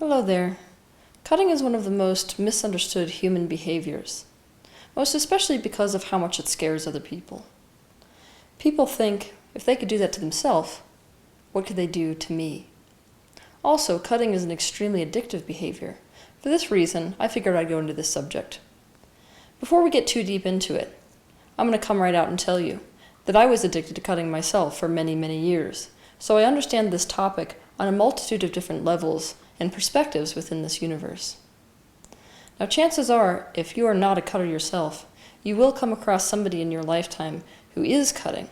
Hello there. Cutting is one of the most misunderstood human behaviors, most especially because of how much it scares other people. People think, if they could do that to themselves, what could they do to me? Also, cutting is an extremely addictive behavior. For this reason, I figured I'd go into this subject. Before we get too deep into it, I'm going to come right out and tell you that I was addicted to cutting myself for many, many years, so I understand this topic on a multitude of different levels and perspectives within this universe. Now, chances are, if you are not a cutter yourself, you will come across somebody in your lifetime who is cutting,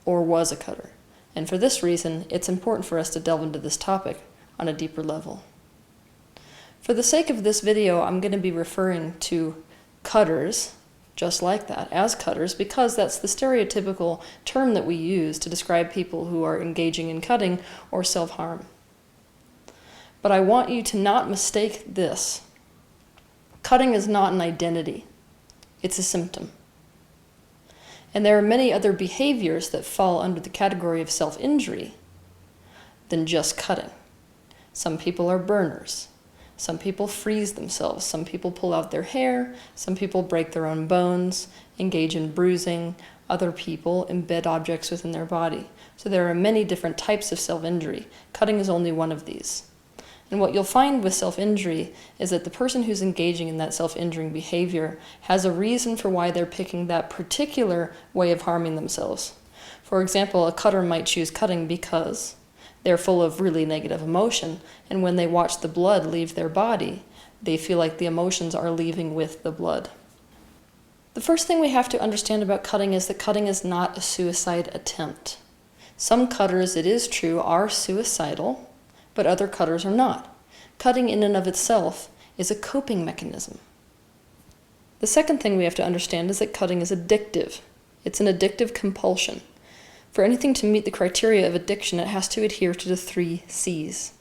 or was a cutter. And for this reason, it's important for us to delve into this topic on a deeper level. For the sake of this video, I'm going to be referring to cutters, just like that, as cutters, because that's the stereotypical term that we use to describe people who are engaging in cutting or self-harm. But I want you to not mistake this. Cutting is not an identity. It's a symptom. And there are many other behaviors that fall under the category of self-injury than just cutting. Some people are burners. Some people freeze themselves. Some people pull out their hair. Some people break their own bones, engage in bruising. Other people embed objects within their body. So there are many different types of self-injury. Cutting is only one of these. And what you'll find with self-injury is that the person who's engaging in that self-injuring behavior has a reason for why they're picking that particular way of harming themselves. For example, a cutter might choose cutting because they're full of really negative emotion, and when they watch the blood leave their body, they feel like the emotions are leaving with the blood. The first thing we have to understand about cutting is that cutting is not a suicide attempt. Some cutters, it is true, are suicidal, but other cutters are not. Cutting in and of itself is a coping mechanism. The second thing we have to understand is that cutting is addictive. It's an addictive compulsion. For anything to meet the criteria of addiction, it has to adhere to the 3 C's.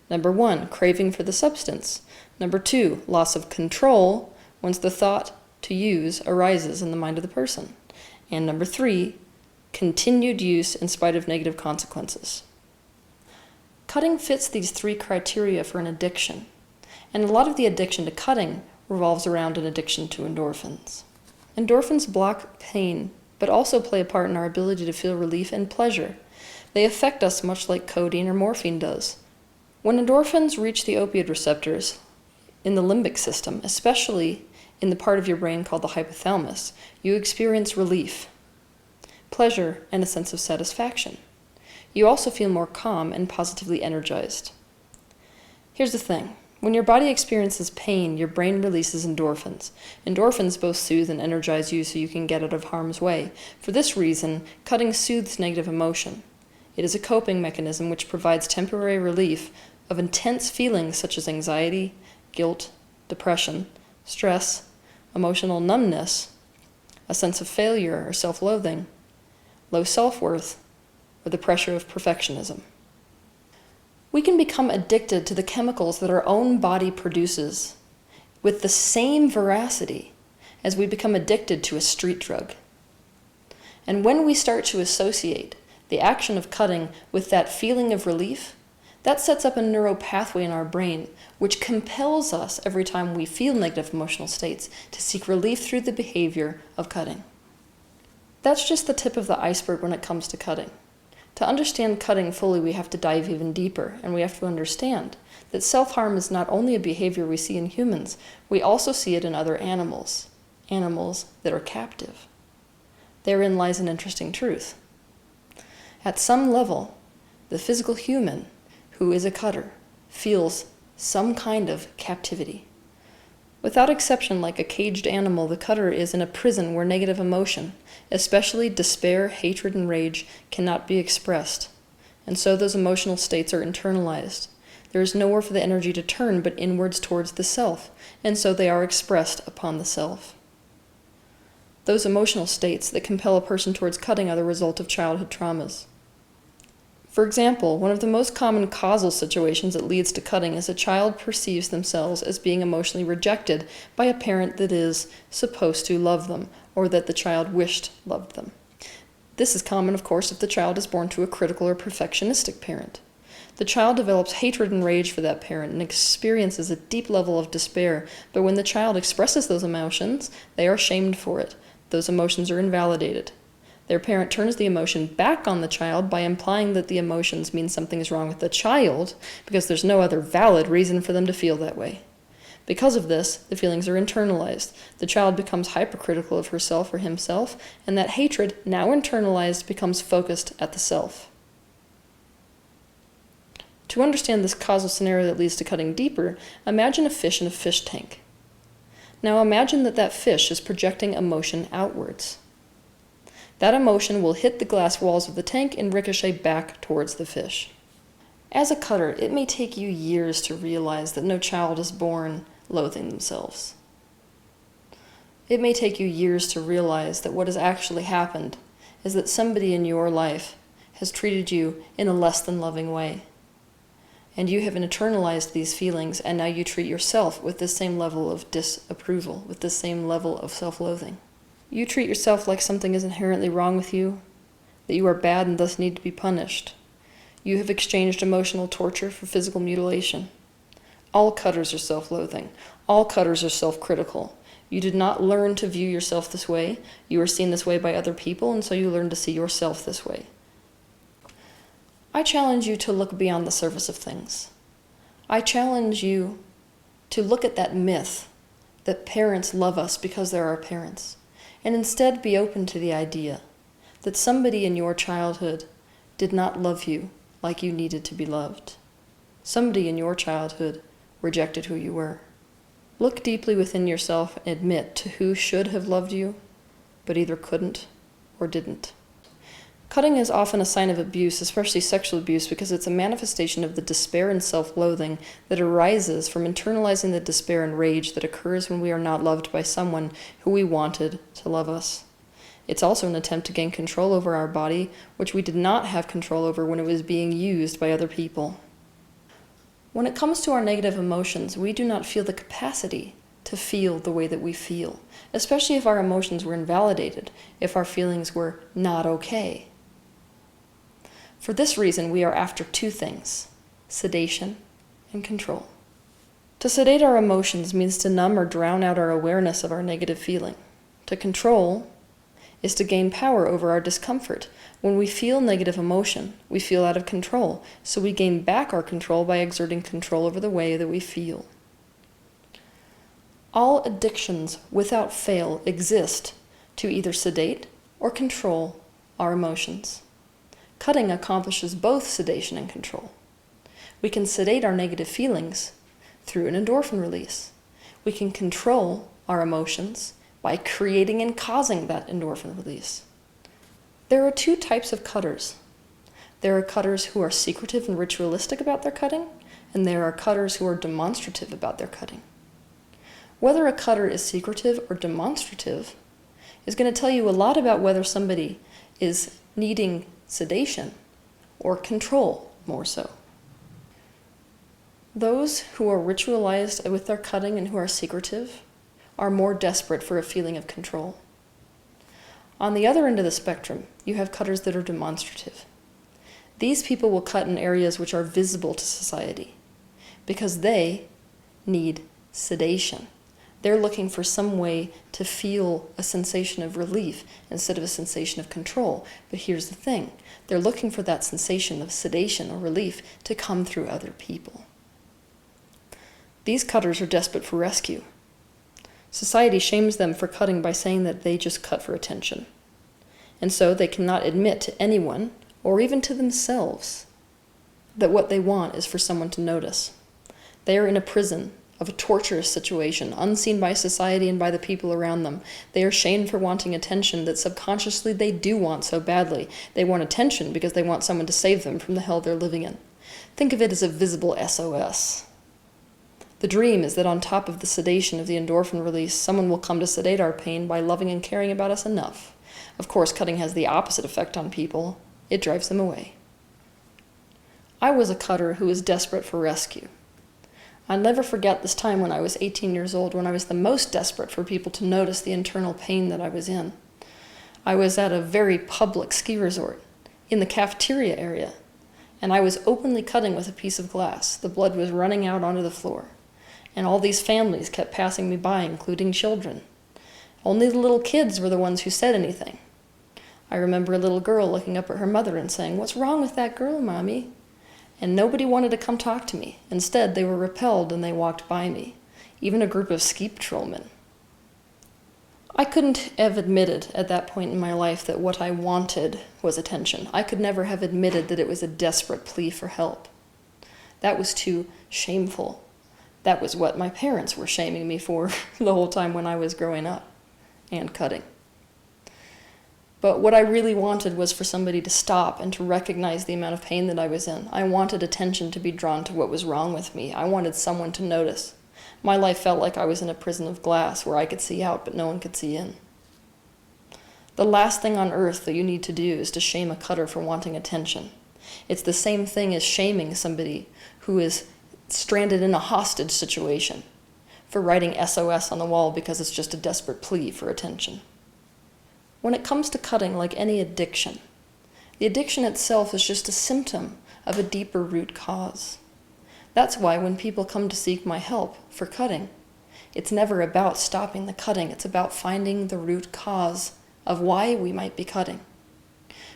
Number 1, craving for the substance. Number 2, loss of control once the thought to use arises in the mind of the person. And number 3, continued use in spite of negative consequences. Cutting fits these 3 criteria for an addiction, and a lot of the addiction to cutting revolves around an addiction to endorphins. Endorphins block pain, but also play a part in our ability to feel relief and pleasure. They affect us much like codeine or morphine does. When endorphins reach the opioid receptors in the limbic system, especially in the part of your brain called the hypothalamus, you experience relief, pleasure, and a sense of satisfaction. You also feel more calm and positively energized. Here's the thing. When your body experiences pain, your brain releases endorphins. Endorphins both soothe and energize you so you can get out of harm's way. For this reason, cutting soothes negative emotion. It is a coping mechanism which provides temporary relief of intense feelings such as anxiety, guilt, depression, stress, emotional numbness, a sense of failure or self-loathing, low self-worth, or the pressure of perfectionism. We can become addicted to the chemicals that our own body produces with the same veracity as we become addicted to a street drug. And when we start to associate the action of cutting with that feeling of relief, that sets up a neuropathway in our brain which compels us every time we feel negative emotional states to seek relief through the behavior of cutting. That's just the tip of the iceberg when it comes to cutting. To understand cutting fully, we have to dive even deeper, and we have to understand that self-harm is not only a behavior we see in humans, we also see it in other animals, animals that are captive. Therein lies an interesting truth. At some level, the physical human who is a cutter feels some kind of captivity. Without exception, like a caged animal, the cutter is in a prison where negative emotion, especially despair, hatred, and rage, cannot be expressed. And so those emotional states are internalized. There is nowhere for the energy to turn but inwards towards the self, and so they are expressed upon the self. Those emotional states that compel a person towards cutting are the result of childhood traumas. For example, one of the most common causal situations that leads to cutting is a child perceives themselves as being emotionally rejected by a parent that is supposed to love them, or that the child wished loved them. This is common, of course, if the child is born to a critical or perfectionistic parent. The child develops hatred and rage for that parent and experiences a deep level of despair, but when the child expresses those emotions, they are shamed for it. Those emotions are invalidated. Their parent turns the emotion back on the child by implying that the emotions mean something is wrong with the child because there's no other valid reason for them to feel that way. Because of this, the feelings are internalized. The child becomes hypercritical of herself or himself, and that hatred, now internalized, becomes focused at the self. To understand this causal scenario that leads to cutting deeper, imagine a fish in a fish tank. Now imagine that that fish is projecting emotion outwards. That emotion will hit the glass walls of the tank and ricochet back towards the fish. As a cutter, it may take you years to realize that no child is born loathing themselves. It may take you years to realize that what has actually happened is that somebody in your life has treated you in a less than loving way. And you have internalized these feelings, and now you treat yourself with this same level of disapproval, with this same level of self-loathing. You treat yourself like something is inherently wrong with you, that you are bad and thus need to be punished. You have exchanged emotional torture for physical mutilation. All cutters are self-loathing. All cutters are self-critical. You did not learn to view yourself this way. You were seen this way by other people, and so you learned to see yourself this way. I challenge you to look beyond the surface of things. I challenge you to look at that myth that parents love us because they're our parents, and instead be open to the idea that somebody in your childhood did not love you like you needed to be loved. Somebody in your childhood rejected who you were. Look deeply within yourself and admit to who should have loved you, but either couldn't or didn't. Cutting is often a sign of abuse, especially sexual abuse, because it's a manifestation of the despair and self-loathing that arises from internalizing the despair and rage that occurs when we are not loved by someone who we wanted to love us. It's also an attempt to gain control over our body, which we did not have control over when it was being used by other people. When it comes to our negative emotions, we do not feel the capacity to feel the way that we feel, especially if our emotions were invalidated, if our feelings were not okay. For this reason, we are after two things: sedation and control. To sedate our emotions means to numb or drown out our awareness of our negative feeling. To control is to gain power over our discomfort. When we feel negative emotion, we feel out of control, so we gain back our control by exerting control over the way that we feel. All addictions, without fail, exist to either sedate or control our emotions. Cutting accomplishes both sedation and control. We can sedate our negative feelings through an endorphin release. We can control our emotions by creating and causing that endorphin release. There are two types of cutters. There are cutters who are secretive and ritualistic about their cutting, and there are cutters who are demonstrative about their cutting. Whether a cutter is secretive or demonstrative is going to tell you a lot about whether somebody is needing sedation or control more so. Those who are ritualized with their cutting and who are secretive are more desperate for a feeling of control. On the other end of the spectrum, you have cutters that are demonstrative. These people will cut in areas which are visible to society because they need sedation. They're looking for some way to feel a sensation of relief instead of a sensation of control. But here's the thing. They're looking for that sensation of sedation or relief to come through other people. These cutters are desperate for rescue. Society shames them for cutting by saying that they just cut for attention. And so they cannot admit to anyone, or even to themselves, that what they want is for someone to notice. They are in a prison of a torturous situation, unseen by society and by the people around them. They are shamed for wanting attention that subconsciously they do want so badly. They want attention because they want someone to save them from the hell they're living in. Think of it as a visible SOS. The dream is that on top of the sedation of the endorphin release, someone will come to sedate our pain by loving and caring about us enough. Of course, cutting has the opposite effect on people. It drives them away. I was a cutter who was desperate for rescue. I'll never forget this time when I was 18 years old, when I was the most desperate for people to notice the internal pain that I was in. I was at a very public ski resort in the cafeteria area, and I was openly cutting with a piece of glass. The blood was running out onto the floor, and all these families kept passing me by, including children. Only the little kids were the ones who said anything. I remember a little girl looking up at her mother and saying, "What's wrong with that girl, Mommy?" And nobody wanted to come talk to me. Instead, they were repelled and they walked by me, even a group of ski patrolmen. I couldn't have admitted at that point in my life that what I wanted was attention. I could never have admitted that it was a desperate plea for help. That was too shameful. That was what my parents were shaming me for the whole time when I was growing up and cutting. But what I really wanted was for somebody to stop and to recognize the amount of pain that I was in. I wanted attention to be drawn to what was wrong with me. I wanted someone to notice. My life felt like I was in a prison of glass where I could see out but no one could see in. The last thing on earth that you need to do is to shame a cutter for wanting attention. It's the same thing as shaming somebody who is stranded in a hostage situation for writing SOS on the wall because it's just a desperate plea for attention. When it comes to cutting, like any addiction, the addiction itself is just a symptom of a deeper root cause. That's why when people come to seek my help for cutting, it's never about stopping the cutting. It's about finding the root cause of why we might be cutting.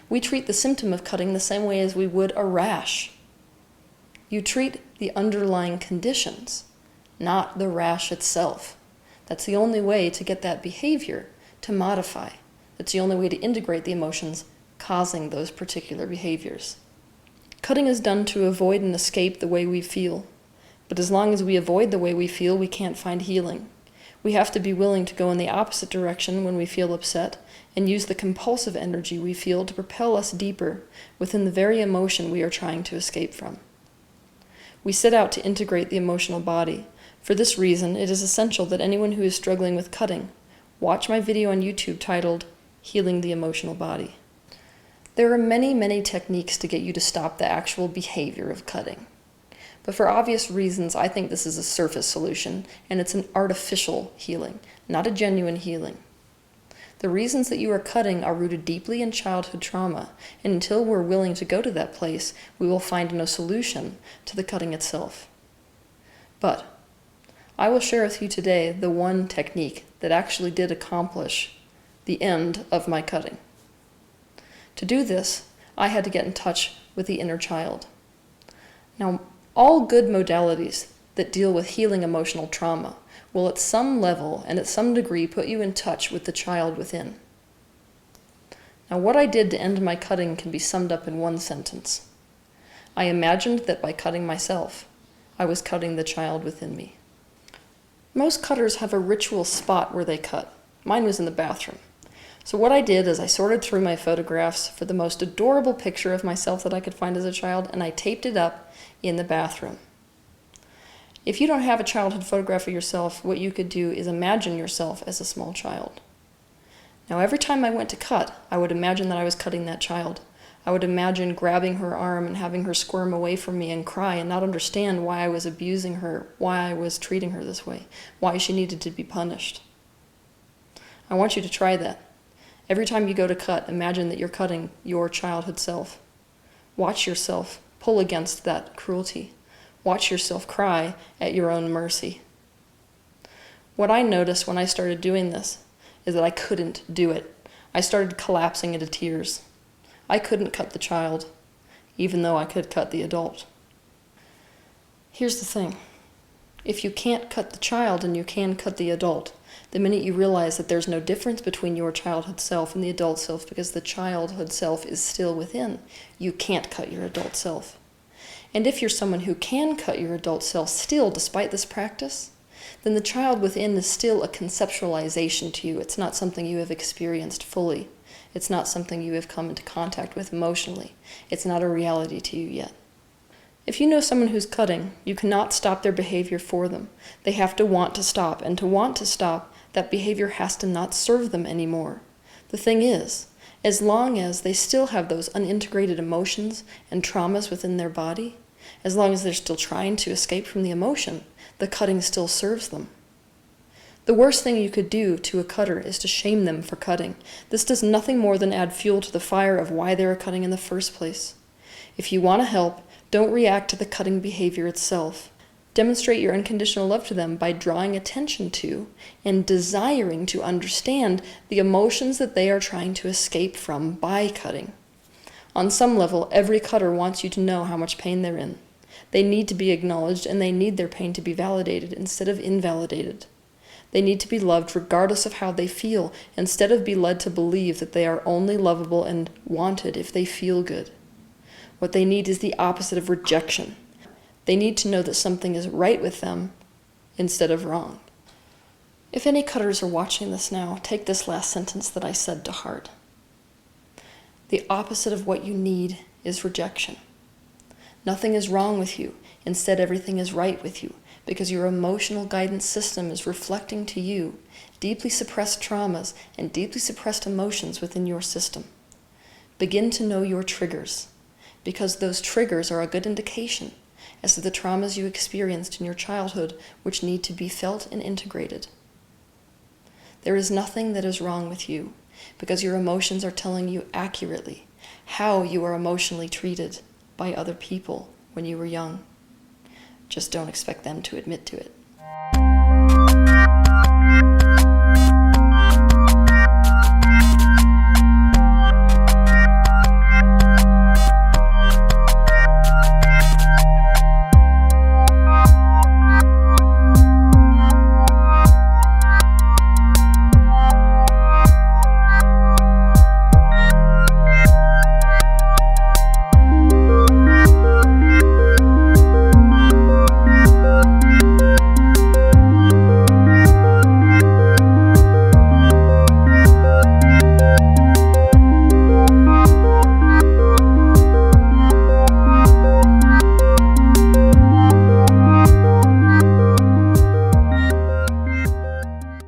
We treat the symptom of cutting the same way as we would a rash. You treat the underlying conditions, not the rash itself. That's the only way to get that behavior to modify. That's the only way to integrate the emotions causing those particular behaviors. Cutting is done to avoid and escape the way we feel. But as long as we avoid the way we feel, we can't find healing. We have to be willing to go in the opposite direction when we feel upset and use the compulsive energy we feel to propel us deeper within the very emotion we are trying to escape from. We set out to integrate the emotional body. For this reason, it is essential that anyone who is struggling with cutting watch my video on YouTube titled Healing the Emotional Body. There are many, many techniques to get you to stop the actual behavior of cutting. But for obvious reasons, I think this is a surface solution, and it's an artificial healing, not a genuine healing. The reasons that you are cutting are rooted deeply in childhood trauma, and until we're willing to go to that place, we will find no solution to the cutting itself. But I will share with you today the one technique that actually did accomplish the end of my cutting. To do this, I had to get in touch with the inner child. Now, all good modalities that deal with healing emotional trauma will at some level and at some degree put you in touch with the child within. Now, what I did to end my cutting can be summed up in one sentence. I imagined that by cutting myself, I was cutting the child within me. Most cutters have a ritual spot where they cut. Mine was in the bathroom. So what I did is I sorted through my photographs for the most adorable picture of myself that I could find as a child, and I taped it up in the bathroom. If you don't have a childhood photograph of yourself, what you could do is imagine yourself as a small child. Now, every time I went to cut, I would imagine that I was cutting that child. I would imagine grabbing her arm and having her squirm away from me and cry and not understand why I was abusing her, why I was treating her this way, why she needed to be punished. I want you to try that. Every time you go to cut, imagine that you're cutting your childhood self. Watch yourself pull against that cruelty. Watch yourself cry at your own mercy. What I noticed when I started doing this is that I couldn't do it. I started collapsing into tears. I couldn't cut the child, even though I could cut the adult. Here's the thing. If you can't cut the child and you can cut the adult, the minute you realize that there's no difference between your childhood self and the adult self because the childhood self is still within, you can't cut your adult self. And if you're someone who can cut your adult self still despite this practice, then the child within is still a conceptualization to you. It's not something you have experienced fully. It's not something you have come into contact with emotionally. It's not a reality to you yet. If you know someone who's cutting, you cannot stop their behavior for them. They have to want to stop, and to want to stop, that behavior has to not serve them anymore. The thing is, as long as they still have those unintegrated emotions and traumas within their body, as long as they're still trying to escape from the emotion, the cutting still serves them. The worst thing you could do to a cutter is to shame them for cutting. This does nothing more than add fuel to the fire of why they are cutting in the first place. If you want to help, don't react to the cutting behavior itself. Demonstrate your unconditional love to them by drawing attention to and desiring to understand the emotions that they are trying to escape from by cutting. On some level, every cutter wants you to know how much pain they're in. They need to be acknowledged, and they need their pain to be validated instead of invalidated. They need to be loved regardless of how they feel, instead of be led to believe that they are only lovable and wanted if they feel good. What they need is the opposite of rejection. They need to know that something is right with them instead of wrong. If any cutters are watching this now, take this last sentence that I said to heart. The opposite of what you need is rejection. Nothing is wrong with you. Instead, everything is right with you, because your emotional guidance system is reflecting to you deeply suppressed traumas and deeply suppressed emotions within your system. Begin to know your triggers, because those triggers are a good indication as to the traumas you experienced in your childhood, which need to be felt and integrated. There is nothing that is wrong with you, because your emotions are telling you accurately how you are emotionally treated by other people when you were young. Just don't expect them to admit to it.